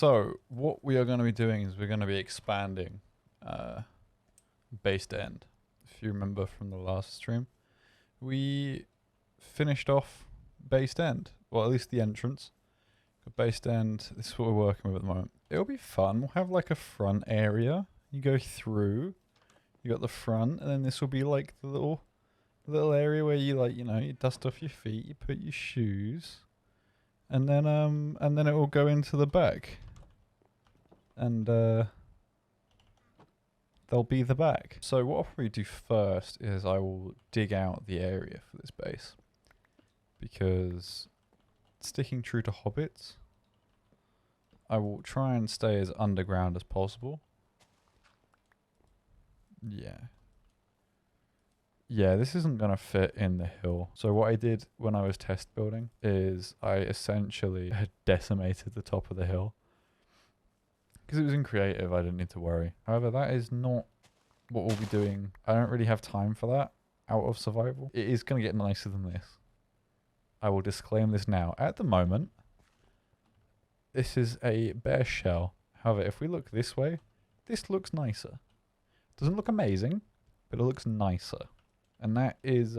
So what we are going to be doing is we're going to be expanding Based End. If you remember from the last stream, we finished off Based End. Well, at least the entrance. Based End, this is what we're working with at the moment. It'll be fun. We'll have like a front area. You go through, you got the front, and then this will be like the little area where you like, you dust off your feet, you put your shoes, and then it will go into the back. And there'll be the back. So what I'll probably do first is I will dig out the area for this base, because sticking true to hobbits, I will try and stay as underground as possible. Yeah, this isn't going to fit in the hill. So what I did when I was test building is I essentially had decimated the top of the hill. Because it was in creative, I didn't need to worry. However, that is not what we'll be doing. I don't really have time for that out of survival. It is going to get nicer than this. I will disclaim this now. At the moment, this is a bare shell. However, if we look this way, this looks nicer. Doesn't look amazing, but it looks nicer. And that is,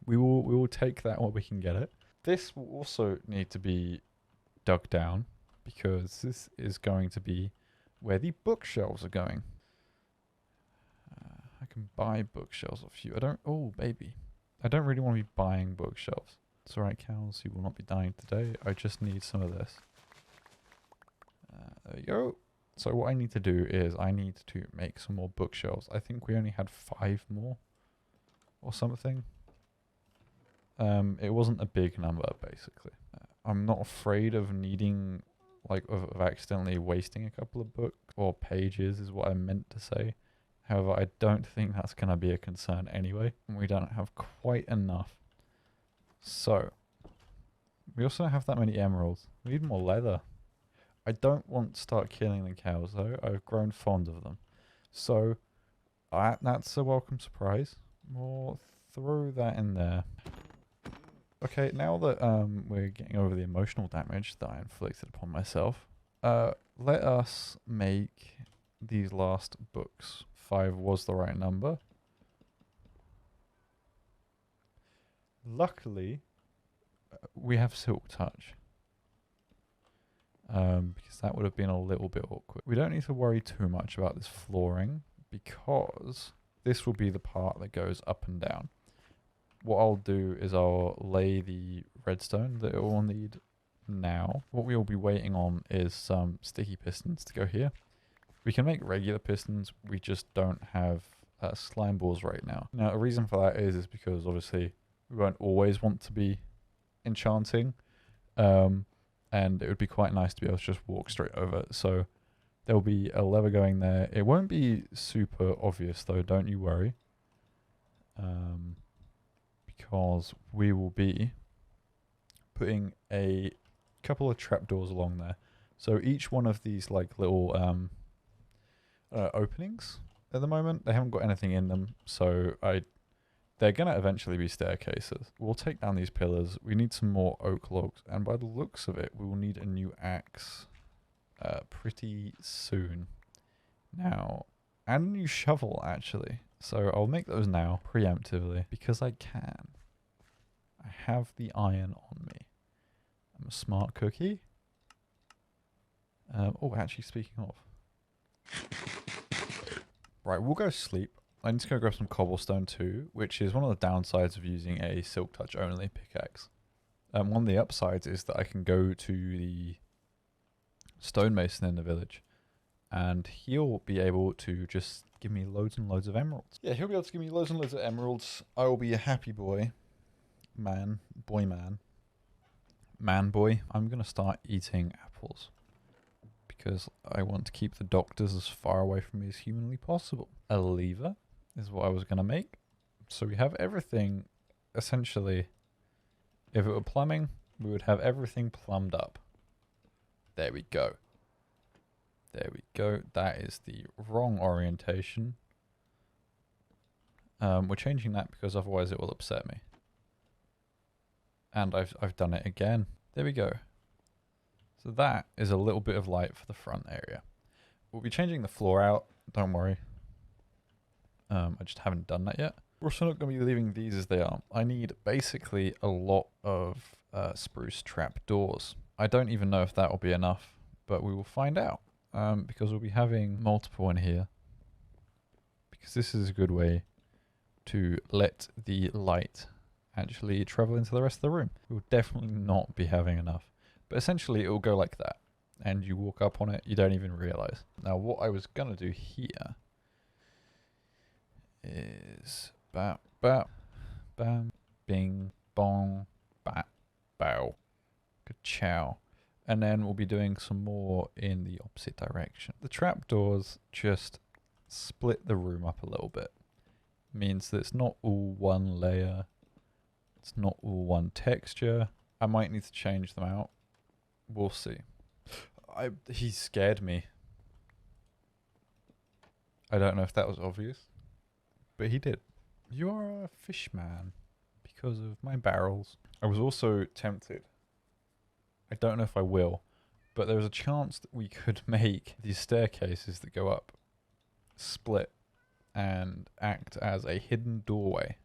we will take that while we can get it. This will also need to be dug down, because this is going to be where the bookshelves are going. I can buy bookshelves off you. Oh baby. I don't really want to be buying bookshelves. It's alright, cows, you will not be dying today. I just need some of this. There you go. So what I need to do is I need to make some more bookshelves. I think we only had 5 more or something. It wasn't a big number, basically. I'm not afraid of needing, like, of accidentally wasting a couple of books or pages is what I meant to say. However, I don't think that's going to be a concern anyway. We don't have quite enough. So, we also don't have that many emeralds. We need more leather. I don't want to start killing the cows though. I've grown fond of them. So, that's a welcome surprise. We'll throw that in there. Okay, now that we're getting over the emotional damage that I inflicted upon myself, let us make these last books. 5 was the right number. Luckily, we have Silk Touch. Because that would have been a little bit awkward. We don't need to worry too much about this flooring, because this will be the part that goes up and down. What I'll do is I'll lay the redstone that it will need now. What we will be waiting on is some sticky pistons to go here. We can make regular pistons, we just don't have slime balls right now. Now, the reason for that is because obviously we won't always want to be enchanting. And it would be quite nice to be able to just walk straight over. So there'll be a lever going there. It won't be super obvious though, don't you worry. Because we will be putting a couple of trapdoors along there. So each one of these like little openings at the moment, they haven't got anything in them. So they're going to eventually be staircases. We'll take down these pillars. We need some more oak logs. And by the looks of it, we will need a new axe pretty soon. Now, and a new shovel, actually. So I'll make those now, preemptively, because I can. I have the iron on me. I'm a smart cookie. Oh, actually, speaking of. Right, we'll go sleep. I need to go grab some cobblestone too, which is one of the downsides of using a Silk Touch only pickaxe. One of the upsides is that I can go to the stonemason in the village, and he'll be able to just give me loads and loads of emeralds. Yeah, he'll be able to give me loads and loads of emeralds. I will be a happy boy. Man. Man boy. I'm going to start eating apples, because I want to keep the doctors as far away from me as humanly possible. A lever is what I was going to make. So we have everything, essentially, if it were plumbing, we would have everything plumbed up. There we go. There we go. That is the wrong orientation. We're changing that because otherwise it will upset me. And I've done it again. There we go. So that is a little bit of light for the front area. We'll be changing the floor out, don't worry. I just haven't done that yet. We're also not going to be leaving these as they are. I need basically a lot of spruce trap doors. I don't even know if that will be enough, but we will find out because we'll be having multiple in here. Because this is a good way to let the light actually travel into the rest of the room. We will definitely not be having enough. But essentially it will go like that. And you walk up on it, you don't even realize. Now what I was going to do here is bam, bam, bam, bing, bong, bat, bow, ka-chow. And then we'll be doing some more in the opposite direction. The trapdoors just split the room up a little bit. Means that it's not all one layer. It's not all one texture. I might need to change them out. We'll see. He scared me. I don't know if that was obvious, but he did. You are a fish man because of my barrels. I was also tempted. I don't know if I will, but there's a chance that we could make these staircases that go up split and act as a hidden doorway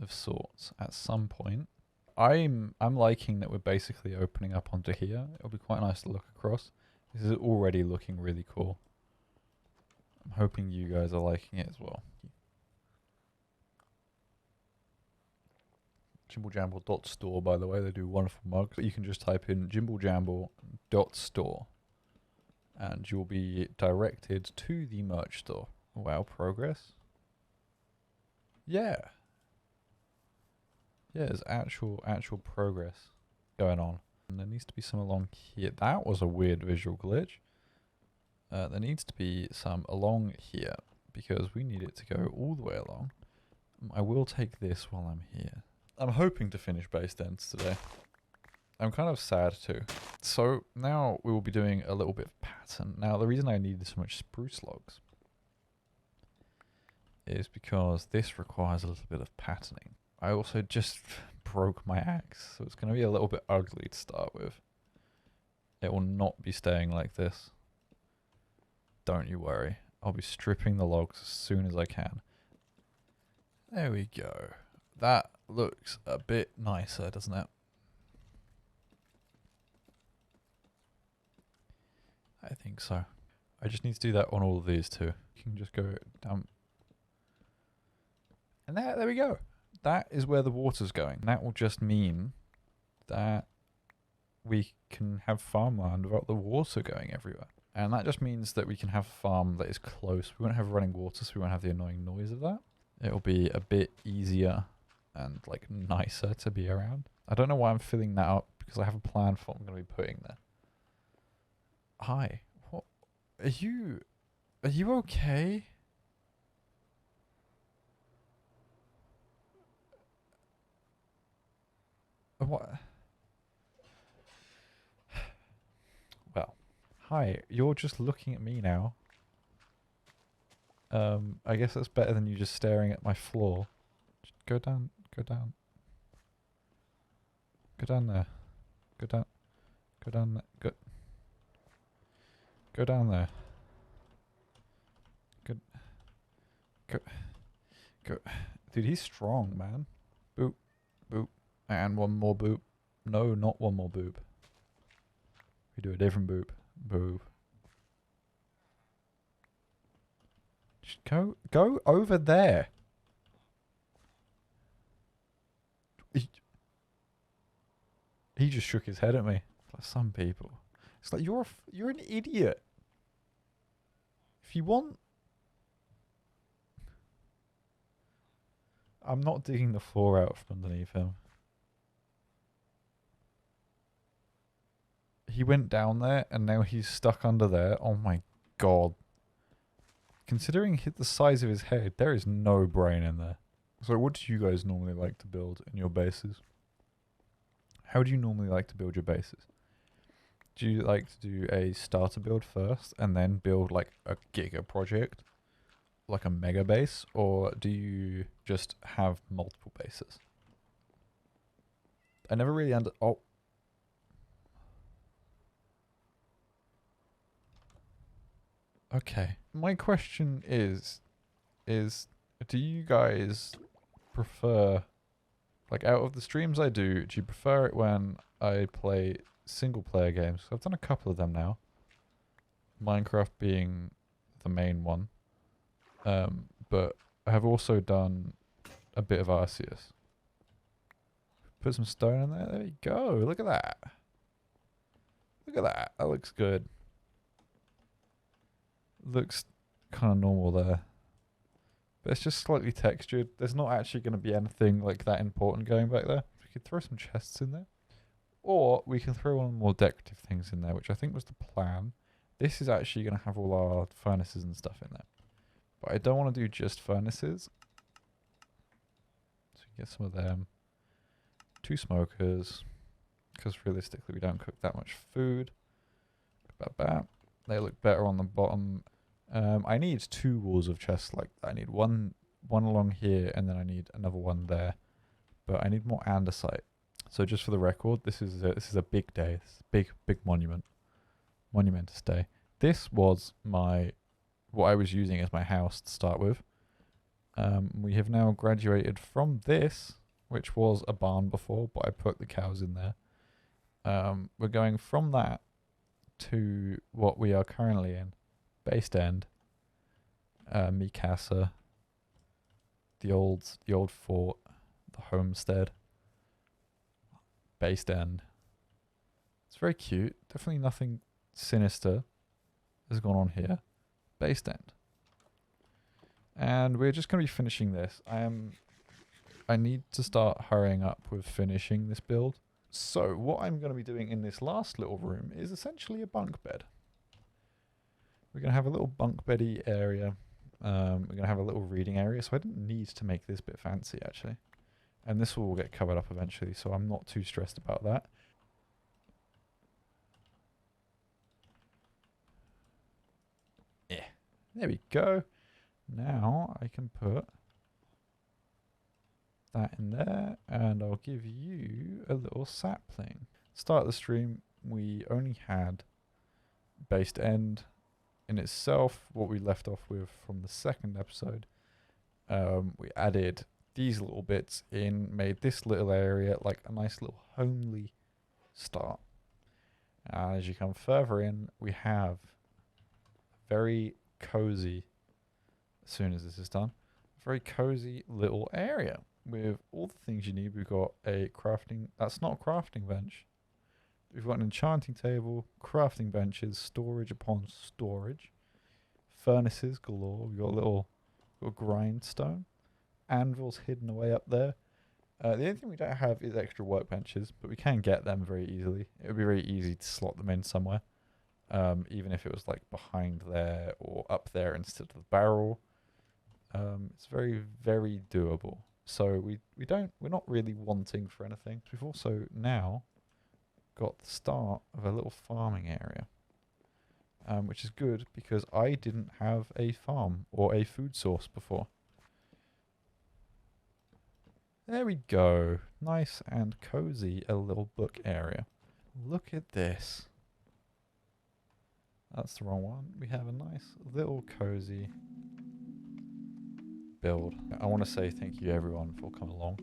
of sorts at some point. I'm liking that we're basically opening up onto here. It'll be quite nice to look across. This is already looking really cool. I'm hoping you guys are liking it as well. JimbleJamble.store, by the way, they do wonderful mugs. You can just type in JimbleJamble.store and you'll be directed to the merch store. Wow, progress. Yeah. Yeah, there's actual progress going on. And there needs to be some along here. That was a weird visual glitch. There needs to be some along here because we need it to go all the way along. I will take this while I'm here. I'm hoping to finish base dents today. I'm kind of sad too. So now we will be doing a little bit of pattern. Now the reason I needed so much spruce logs is because this requires a little bit of patterning. I also just broke my axe, so it's going to be a little bit ugly to start with. It will not be staying like this. Don't you worry. I'll be stripping the logs as soon as I can. There we go. That looks a bit nicer, doesn't it? I think so. I just need to do that on all of these too. You can just go down. And there we go. That is where the water's going. That will just mean that we can have farmland without the water going everywhere. And that just means that we can have a farm that is close. We won't have running water, so we won't have the annoying noise of that. It'll be a bit easier and like nicer to be around. I don't know why I'm filling that up because I have a plan for what I'm going to be putting there. Hi. What? Are you okay? What? Well, hi. You're just looking at me now. I guess that's better than you just staring at my floor. Just go down. Go down. Go down there. Go down. Go down there. Go down there. Go. Dude, he's strong, man. Boop. Boop. And one more boop. No, not one more boop. We do a different boop. Boop. Just go over there. He just shook his head at me. Like some people. It's like you're an idiot. If you want, I'm not digging the floor out from underneath him. He went down there and now he's stuck under there. Oh my god. Considering the size of his head, there is no brain in there. So what do you guys normally like to build in your bases? How do you normally like to build your bases? Do you like to do a starter build first and then build like a giga project? Like a mega base? Or do you just have multiple bases? I never really oh. Okay. My question is do you guys prefer, like, out of the streams I do you prefer it when I play single player games? I've done a couple of them now. Minecraft being the main one. But I have also done a bit of Arceus. Put some stone in there. There you go. Look at that. Look at that. That looks good. Looks kind of normal there. But it's just slightly textured. There's not actually going to be anything like that important going back there. We could throw some chests in there. Or we can throw on more decorative things in there, which I think was the plan. This is actually going to have all our furnaces and stuff in there. But I don't want to do just furnaces. So we get some of them. 2 smokers. Because realistically we don't cook that much food. They look better on the bottom. I need 2 walls of chests like that. I need one along here and then I need another one there. But I need more andesite. So just for the record, this is a big day. This is a big monumentous day. This was what I was using as my house to start with. We have now graduated from this, which was a barn before, but I put the cows in there. We're going from that to what we are currently in. Based End, Mikasa, the old fort, the homestead. Based End. It's very cute. Definitely nothing sinister has gone on here. Based End. And we're just going to be finishing this. I need to start hurrying up with finishing this build. So what I'm going to be doing in this last little room is essentially a bunk bed. We're going to have a little bunk beddy area. We're going to have a little reading area. So I didn't need to make this bit fancy actually. And this will get covered up eventually, so I'm not too stressed about that. Yeah, there we go. Now I can put that in there, and I'll give you a little sapling. Start the stream, we only had Based End in itself, what we left off with from the second episode. We added these little bits in, made this little area like a nice little homely start. And as you come further in, we have very cozy, as soon as this is done, very cozy little area with all the things you need. We've got a crafting, that's not a crafting bench. We've got an enchanting table, crafting benches, storage upon storage, furnaces galore. We've got a little grindstone, anvils hidden away up there. The only thing we don't have is extra workbenches, but we can get them very easily. It would be very easy to slot them in somewhere, even if it was like behind there or up there instead of the barrel. It's very, very doable. So we're not really wanting for anything. We've also now got the start of a little farming area, which is good because I didn't have a farm or a food source before. There we go. Nice and cozy, a little book area. Look at this. That's the wrong one. We have a nice little cozy build. I want to say thank you everyone for coming along.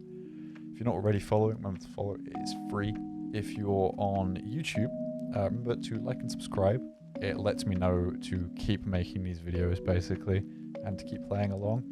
If you're not already following, remember to follow. It's free. If you're on YouTube, remember to like and subscribe. It lets me know to keep making these videos basically and to keep playing along.